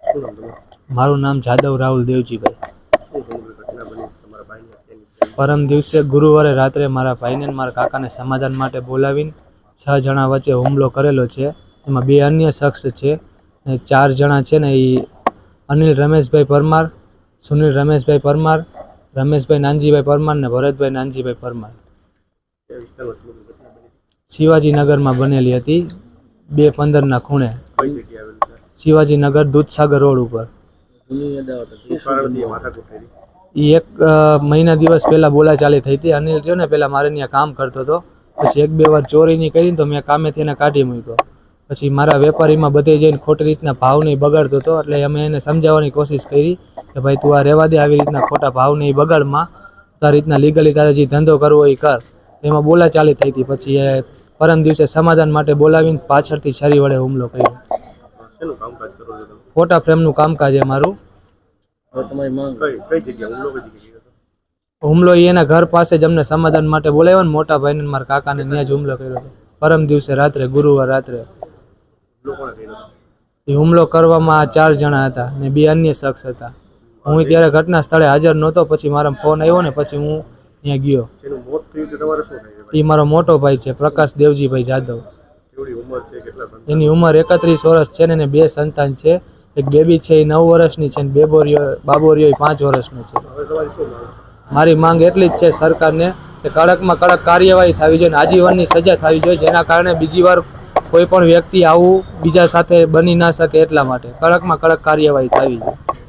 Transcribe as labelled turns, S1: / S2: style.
S1: મારું નામ જાદવ રાહુલ દેવજીભાઈ। પરમ દિવસે ગુરુવારે રાત્રે મારા ભાઈને અને મારા કાકાને સમાધાન માટે બોલાવીને 6 જણા વચ્ચે હુમલો કરેલો છે। એમાં 2 અન્ય શખ્સ છે અને 4 જણા છે ને એ અનિલ રમેશભાઈ પરમાર, સુનિલ રમેશભાઈ પરમાર, રમેશભાઈ નાનજીભાઈ પરમાર ને ભરતભાઈ નાનજીભાઈ પરમાર શિવાજીનગરમાં બનેલી હતી। 2:15 ખૂણે શિવાજીનગર દૂધસાગર રોડ ઉપર। એ 1 મહિના દિવસ પહેલા બોલાચાલી થઈ હતી। અનિલ રહ્યો ને પહેલા મારે ત્યાં કામ કરતો હતો, પછી 1-2 વાર ચોરીની કરી તો મેં કામેથી એને કાઢી મૂક્યો। પછી મારા વેપારીમાં બધે જઈને ખોટી રીતના ભાવ નહીં બગાડતો હતો, એટલે અમે એને સમજાવવાની કોશિશ કરી કે ભાઈ તું આ રહેવા દે, આવી રીતના ખોટા ભાવ નહીં બગાડમાં, તારી રીતના લીગલી તારે જે ધંધો કરવો એ કર। એમાં બોલાચાલી થઈ હતી। પછી એ પરમ દિવસે સમાધાન માટે બોલાવીને પાછળથી છરી વડે હુમલો કર્યો। ફોટા ફ્રેમનું કામકાજ છે મારું। હુમલો એના ઘર પાસે જ અમને સમાધાન માટે બોલાવ્યો ને મોટા ભાઈને મારા કાકાને ત્યાં જ હુમલો કર્યો હતો પરમ દિવસે રાત્રે, ગુરુવાર રાત્રે। એ હુમલો કરવામાં 4 જણા હતા ને 2 અન્ય શખ્સ હતા। હું ત્યારે ઘટના સ્થળે હાજર નહોતો, પછી મારો ફોન આવ્યો ને પછી હું ત્યાં ગયો। એ મારો મોટો ભાઈ છે પ્રકાશ દેવજીભાઈ જાદવ। એની ઉંમર 31 વર્ષ છે ને એને 2 સંતાન છે। એક બેબી છે એ 9 વર્ષની છે ને બાબોરિયો 5 વર્ષનો છે। મારી માંગ એટલી જ છે સરકારને કે કડકમાં કડક કાર્યવાહી થવી જોઈએ, આજીવનની સજા થવી જોઈએ, જેના કારણે બીજી વાર કોઈ પણ વ્યક્તિ આવું બીજા સાથે બની ના શકે, એટલા માટે કડકમાં કડક કાર્યવાહી થવી જોઈએ।